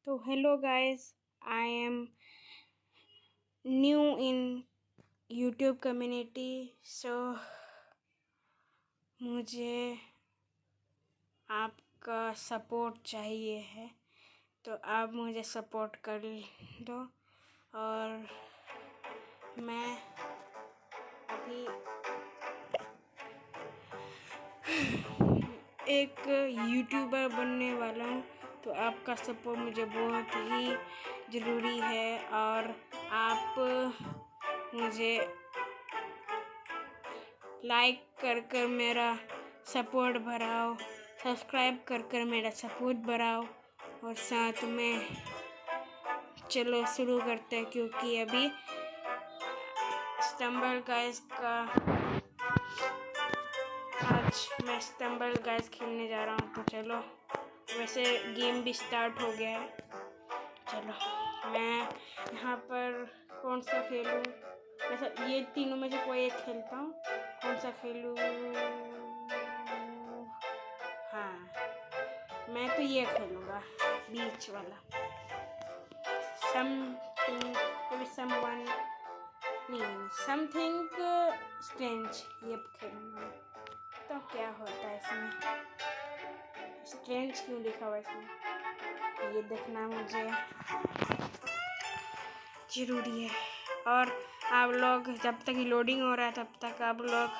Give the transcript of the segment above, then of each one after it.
तो hello guys, I am new in YouTube community, so मुझे आपका सपोर्ट चाहिए है। तो आप मुझे सपोर्ट कर दो। और मैं अभी एक यूट्यूबर बनने वाला हूँ, तो आपका सपोर्ट मुझे बहुत ही ज़रूरी है। और आप मुझे लाइक कर मेरा सपोर्ट बढ़ाओ, सब्सक्राइब कर मेरा सपोर्ट बढ़ाओ। और साथ में चलो शुरू करते हैं, क्योंकि अभी स्टम्बल गाइस का आज मैं स्टम्बल गाइस खेलने जा रहा हूँ। तो चलो, वैसे गेम भी स्टार्ट हो गया है। चलो मैं यहाँ पर कौन सा खेलूँ? वैसे ये तीनों में से कोई एक खेलता हूँ। कौन सा खेलूँ? हाँ, मैं तो ये खेलूँगा, बीच वाला। समथिंग स्ट्रेंज ये खेलूँगा। तो क्या होता है इसमें? स्ट्रेंज क्यों लिखा हुआ है इसमें? ये देखना मुझे ज़रूरी है। और आप लोग जब तक लोडिंग हो रहा है तब तक आप लोग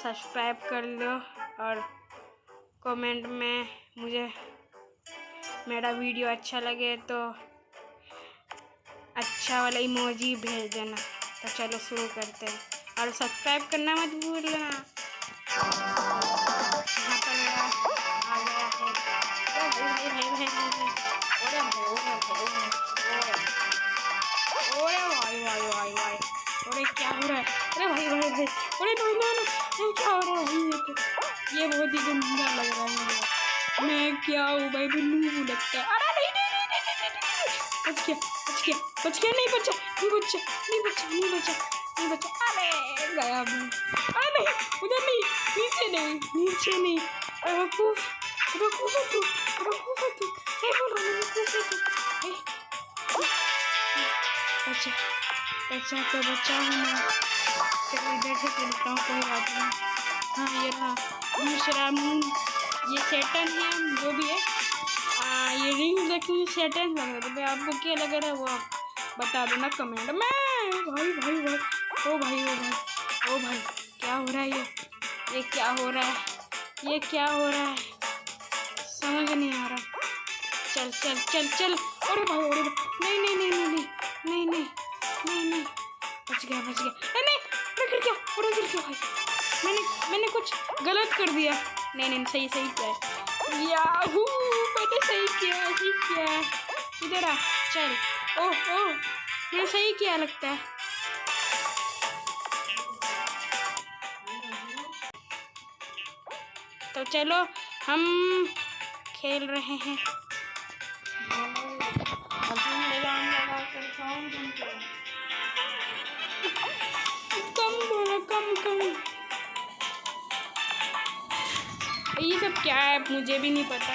सब्सक्राइब कर लो और कमेंट में मुझे मेरा वीडियो अच्छा लगे तो अच्छा वाला इमोजी भेज देना। तो चलो शुरू करते हैं, और सब्सक्राइब करना मत भूलना। यहाँ पर मेरा आ गया है। अरे क्या हो रहा है? अरे भाई, अरे नहीं, क्या हो रहा है? ये बहुत ही गंदा लग रहा है मुझे। मैं क्या हूँ भाई, बिल्लू लगता है। अरे नहीं, बच गया, नहीं बचा। अरे गया मैं। अरे नहीं, उधर नहीं, नीचे नहीं। अरे वकूफ है तू। सही बोल रहा हूँ, बचा हूँ मैं। चलो इधर से खेलता हूँ, कोई बात नहीं। हाँ, ये रहा दूसरा मून। ये सैटर्न है, जो भी है। ये रिंग देखिए, सैटर्न लग रहा है। तो आपको क्या लग रहा है वो आप बता दो ना कमेंट में। भाई, ओ भाई, क्या हो रहा है? ये क्या हो रहा है? समझ नहीं आ रहा। चल। अरे भाई, नहीं। बच गया। नहीं, मैं गिर गया भाई। मैंने कुछ गलत कर दिया। नहीं, सही किया है। याहू, मैंने सही किया। इधर आ, चल। ओह, मैंने सही किया लगता है। तो चलो हम खेल रहे हैं। कम। ये सब क्या है मुझे भी नहीं पता,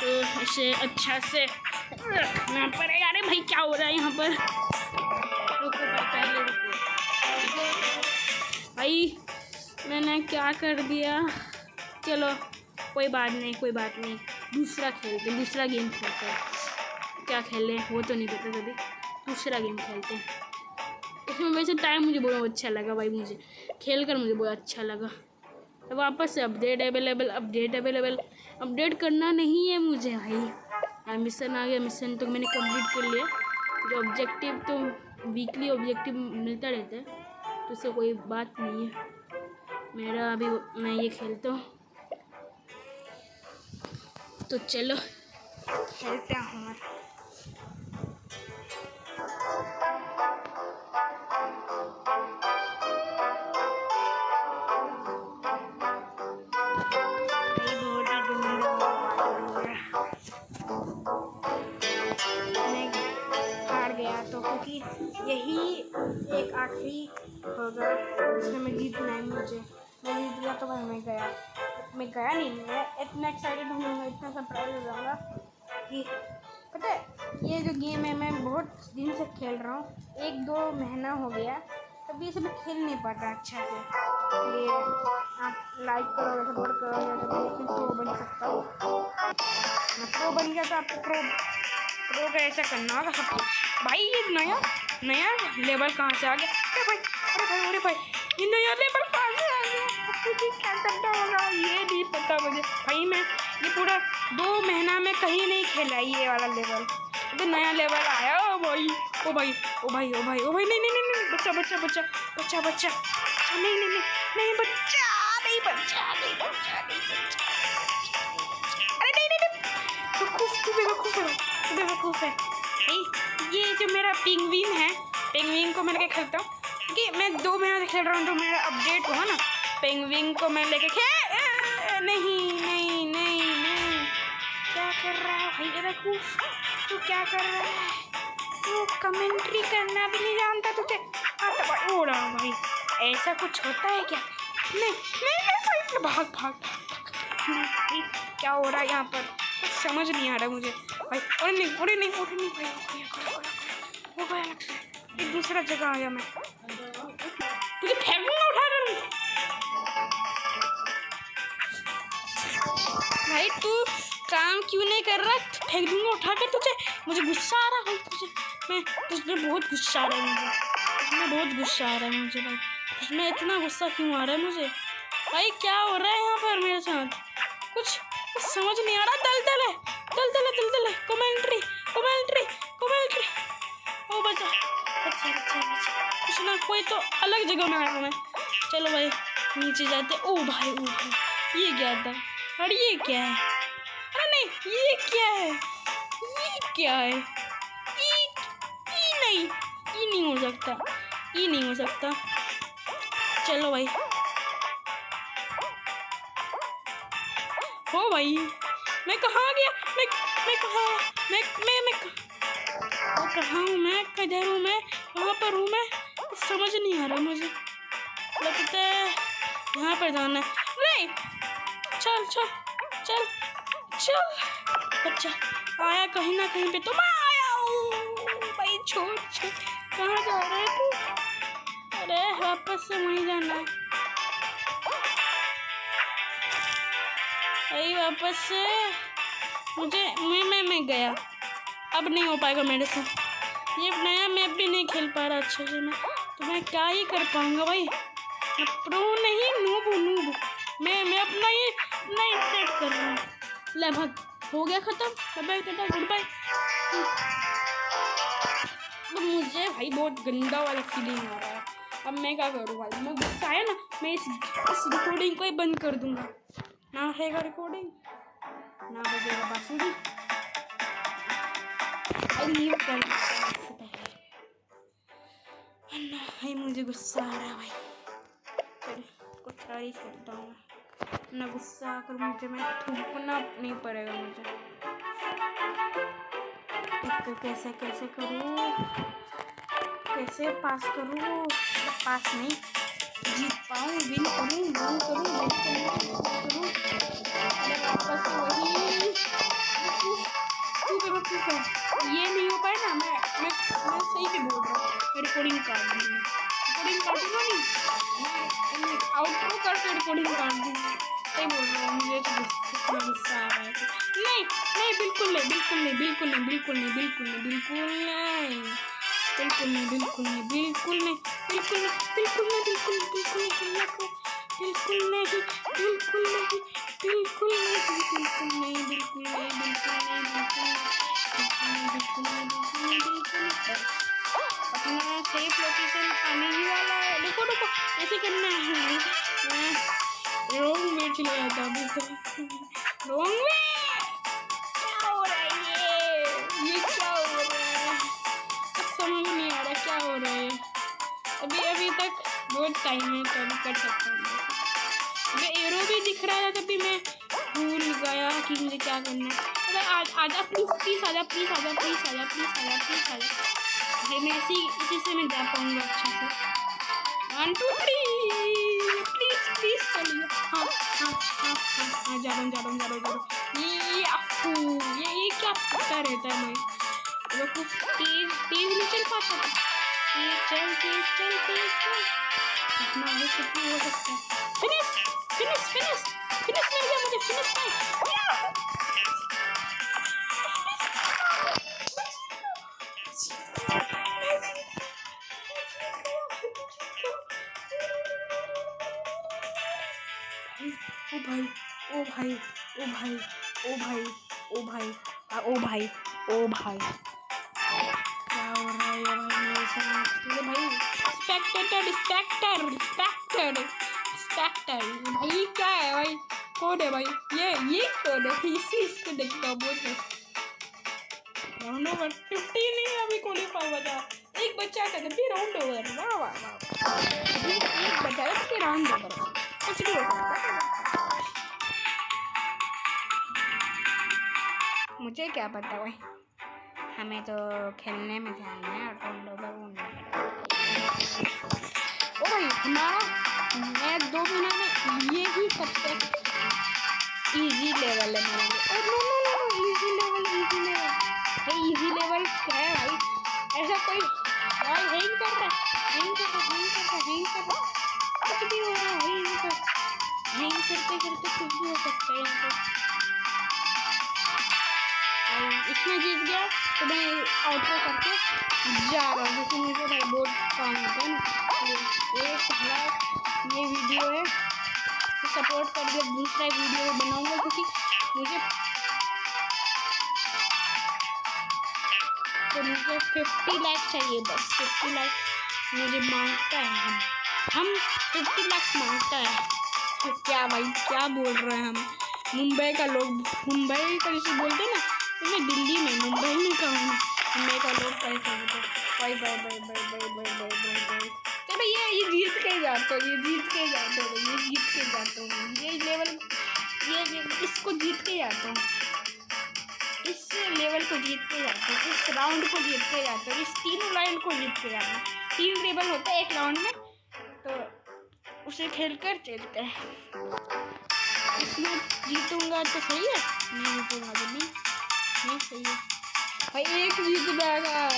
तो इसे अच्छा से रखना पड़ेगा। अरे भाई, क्या हो रहा है यहाँ पर? रुको भाई, पहले रुको भाई, मैंने क्या कर दिया? चलो कोई बात नहीं। दूसरा गेम खेलते हैं। क्या खेले वो तो नहीं पता, कभी दूसरा गेम खेलते हैं। इसमें वैसे टाइम मुझे बहुत अच्छा लगा भाई, मुझे खेल कर मुझे बहुत अच्छा लगा। वापस से अपडेट अपडेट करना नहीं है मुझे भाई। मिशन आ गया, मिशन तो मैंने कंप्लीट कर लिया। जो ऑब्जेक्टिव तो वीकली ऑब्जेक्टिव मिलता रहता है, तो उससे कोई बात नहीं है मेरा। अभी मैं ये खेलता हूँ, तो चलो खेलते हैं। तो क्योंकि यही एक आखिरी होगा जिसमें मैं जीतना है मुझे। मैं जीत गया तो भाई मैं गया नहीं। मैं इतना एक्साइटेड हूँ, मैं इतना सरप्राइज हो जाऊँगा कि पता है ये जो गेम है मैं बहुत दिन से खेल रहा हूँ, 1-2 महीना हो गया, तभी से मैं खेल नहीं पाता अच्छा से। ये आप लाइक करो, सपोर्ट करो, जैसे प्रो बन सकता हूँ। मैं प्रो बन गया तो आपको प्रो का ऐसा करना होगा सब कुछ। भाई ये नया लेवल कहाँ से आ गया? अरे भाई, अरे भाई, अरे भाई, ये नया लेवल कहाँ से आ गया? क्या करना होगा ये नहीं पता मुझे भाई। मैं ये पूरा 2 महीना में कहीं नहीं खेला ये वाला लेवल। तो नया लेवल आया। ओ भाई, ओ भाई, ओ भाई, ओ भाई, ओ भाई, नहीं नहीं नहीं नहीं, बच्चा बच्चा बच्चा बच्चा बच्चा, नहीं नहीं नहीं नहीं, बच्चा नहीं, बच्चा नहीं, बच्चा नहीं, बच्चा, अरे नहीं नहीं नहीं, बेवकूफ़ है भाई। ये जो मेरा पिंगविन है, पिंगविन को मैं लेके खेलता हूँ क्योंकि मैं 2 महीने से खेल रहा हूँ। तो मेरा अपडेट हुआ ना, पिंगविन को मैं लेके नहीं नहीं नहीं नहीं, क्या कर रहा है भाई बेवकूफ़? तू क्या कर रहा है? तू कमेंट्री करना भी नहीं जानता तुझे? हो रहा हूँ भाई, ऐसा कुछ होता है क्या? नहीं नहीं भाई, भाग भाग भाई, क्या हो रहा है यहाँ पर? कुछ समझ नहीं आ रहा मुझे भाई। अरे नहीं, अरे नहीं, अरे नहीं भाई, हो गया लगता है। एक दूसरा जगह आया मैं, तुझे फेंकूंगा उठा कर भाई। तू काम क्यों नहीं कर रहा? फेंक दूंगा उठा कर तुझे। मुझे गुस्सा आ रहा है भाई तुझे, मैं तुझमें बहुत गुस्सा आ रहा है मुझे, तुझमें बहुत गुस्सा आ रहा है मुझे भाई। तुझमें इतना गुस्सा क्यों आ रहा है मुझे भाई? क्या हो रहा है यहाँ पर मेरे साथ? कुछ समझ नहीं आ रहा। दलदल है, दलदल है, दलदल है। कमेंट्री कमेंट्री कमेंट्री, ओ बचा बचा बचा बचा, कुछ ना, कोई तो अलग जगह में आया मैं। चलो भाई नीचे जाते। ओ भाई, ओ भाई, ये क्या था? अरे ये क्या है? अरे नहीं, ये क्या है? ये क्या है? ये नहीं हो सकता, ये नहीं हो सकता। चलो भाई, हो भाई, मैं कहाँ गया? मैं कहाँ? कहाँ हूँ मैं? किधर हूँ मैं? कहाँ पर हूँ मैं? समझ नहीं आ रहा मुझे। लगता है यहाँ पर जाना है। नहीं, चल चल चल चल, बच्चा आया कहीं ना कहीं पे तो मैं आया हूँ भाई। छोड़ छोड़, कहाँ जा रहे तू? अरे वापस से वहीं जाना है भाई, वापस से मुझे मैं गया। अब नहीं हो पाएगा मेरे से। ये नया मैप भी नहीं खेल पा रहा अच्छे से मैं, तो मैं क्या ही कर पाऊँगा भाई? मैं प्रो नहीं, नूब। मैं अपना ये नहीं सेट कर रहा हूँ। लगभग हो गया ख़त्म। Bye tata, good bye. अब मुझे भाई बहुत गंदा वाला फीलिंग आ रहा है। अब मैं क्या करूँ भाई? मैं गुस्सा है ना, मैं इस रिकॉर्डिंग को ही बंद कर दूँगा। ना रहेगा रिकॉर्डिंग, ना बजेगा बांसुरी। लीव कर भाई, मुझे गुस्सा आ रहा है भाई। चल कुछ और ही खेलता हूँ मैं, ना गुस्सा आकर मुझे मैं थूकना नहीं पड़ेगा मुझे। तो कैसे करूँ? कैसे पास करूँ? पास नहीं, जीत पाऊँ, विन करूँ। वापस वही ये नहीं हो पाए ना। मैं सही से बोल रहा हूँ। रिकॉर्डिंग काट दूँगा, रिकॉर्डिंग काटूंगा नहीं, मैं आउटरो करके रिकॉर्डिंग काट दूँगा। सही बोल रहा हूँ, मुझे तो इतना गुस्सा आ रहा है। नहीं नहीं, बिल्कुल नहीं, बिल्कुल नहीं, बिल्कुल नहीं, बिल्कुल नहीं, बिल्कुल नहीं, बिल्कुल नहीं, बिल्कुल नहीं, बिल्कुल नहीं, बिल्कुल नहीं, बिल्कुल नहीं, बिल्कुल नहीं, बिल्कुल नहीं, बिल्कुल नहीं, बिल्कुल नहीं, बिल्कुल नहीं, बिल्कुल नहीं, बिल्कुल नहीं, बिल्कुल नहीं, अपना सेफ लोकेशन आने ही वाला है। रुको ऐसे करना है। रॉन्ग में चले जाता अभी तो। रॉन्ग में क्या हो रहा है? ये क्या हो रहा है? समझ नहीं आ रहा क्या हो रहा है। अभी तक बहुत टाइम है तो अभी कर सकता हूँ। मैं एरो भी दिख रहा था तभी मैं भूल गया कि मुझे क्या करना है। आजा प्लीज आजा। मैं इसी से मैं जा पाऊँगा अच्छा से। 1 2 3 प्लीज चलिए। हाँ जा रहा हूँ। ये क्या पता रहता है भाई? रुको, तेज तेज नहीं चल पाता था। तेज चल, इतना हो सकता है। फिनिश फिनिश फिनिश फिनिश मिल गया मुझे, फिनिश नहीं। ओ भाई ओ भाई ओ भाई ओ भाई ओ भाई ओ भाई ओ भाई, क्या हो रहा है भाई मेरे साथ? ये भाई स्पेक्टेटर स्पेक्टर स्पेक्टर स्पेक्टर भाई क्या है भाई? कौन है भाई? ये कौन है? इसी इसको देखता बहुत राउंड ओवर 50 नहीं अभी क्वालीफाई हुआ था। एक बच्चा था तभी राउंड ओवर। वाह वाह वाह, एक बच्चा है तभी राउंड ओवर, कुछ नहीं हो सकता। मुझे क्या पता भाई, हमें तो खेलने में ध्यान है और राउंड ओवर ओ भाई हमारा मैं 2 मिनट में ये ही सबसे इजी लेवल है मेरे लिए। और no no no easy level भाई, इजी लेवल क्या है भाई? ऐसा कोई भाई हैंग कर रहा है, कुछ भी हो रहा है भाई, यहाँ पर हैंग करते करते कुछ भी हो सकता है यहाँ पर। इसमें जीत गया तो मैं आउटरो करके जा रहा हूँ, क्योंकि मुझे भाई बहुत काम होता है ना। ये पहला ये वीडियो है तो सपोर्ट कर दिया, दूसरा वीडियो बनाऊंगा क्योंकि मुझे 50 लाइक चाहिए, बस 50 लाइक मुझे मांगता है। हम 50 लाख मांगता है तो क्या भाई क्या बोल रहे हैं हम? मुंबई का लोग, मुंबई का जैसे बोलते हैं ना, तो मैं दिल्ली में मुंबई में कहूँगा। मुंबई का लोग कैसे बोलते bye bye bye bye bye bye bye bye bye. तो भैया ये जीत के जाता हूँ, ये जीत के जाता हूँ, ये लेवल ये इसको जीत के जाता हूँ, इस लेवल को जीत के जाता हूँ, इस राउंड को जीत के जाता हूँ, इस तीनों राउंड को जीत के जाता हूँ। 3 लेवल होता है एक राउंड में, तो उसे खेलकर चलते हैं। इसमें जीतूंगा तो सही है, नहीं जीतूंगा तो नहीं सही है भाई। एक जीत जाएगा,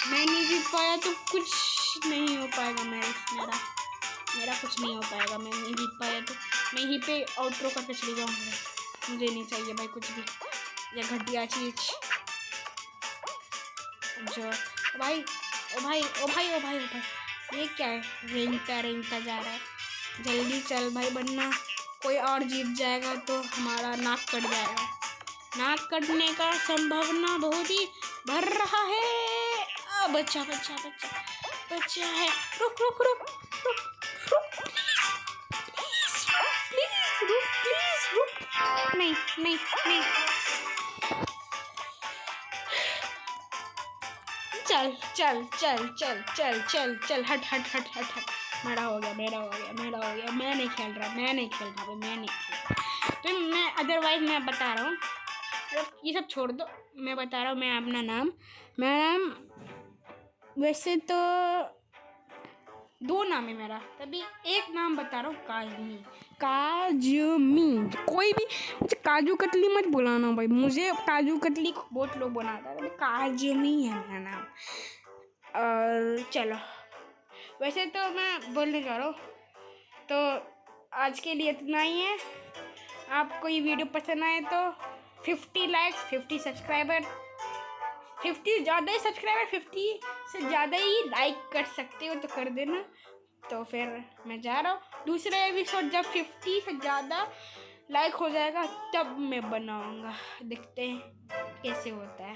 मैं नहीं जीत पाया तो कुछ नहीं हो पाएगा। मेरा कुछ नहीं हो पाएगा, मैं नहीं जीत पाया तो मैं यहीं पे आउटरो करके चली जाऊँगा। मुझे नहीं चाहिए भाई कुछ भी ये घटिया चीज जो भाई। ओ भाई ओ भाई ओ भाई ओ भाई, ये क्या है? रेंगता जा रहा है। जल्दी चल भाई, वरना कोई और जीत जाएगा तो हमारा नाक कट जाएगा। नाक कटने का संभावना बहुत ही बढ़ रहा है। बच्चा है, रुक प्लीज रुक। नहीं चल हट। मेरा हो गया, मैं नहीं खेल रहा। तो मैं अदरवाइज मैं बता रहा हूँ, ये सब छोड़ दो। मैं बता रहा हूँ मैं अपना नाम, मेरा नाम वैसे तो 2 नाम है मेरा, तभी एक नाम बता रहा हूँ, काजमी। कोई भी मुझे काजू कतली मत बुलाना भाई, मुझे काजू कतली बहुत लोग बनाता है, काजमी है मेरा नाम। और चलो वैसे तो मैं बोलने जा रहा हूँ, तो आज के लिए इतना ही है। आपको ये वीडियो पसंद आए तो 50 लाइक्स 50 सब्सक्राइबर, 50 ज़्यादा ही सब्सक्राइबर, 50 से ज़्यादा ही लाइक कर सकते हो तो कर देना। तो फिर मैं जा रहा हूँ, दूसरा एपिसोड जब 50 से ज़्यादा लाइक हो जाएगा तब मैं बनाऊँगा, देखते हैं कैसे होता है।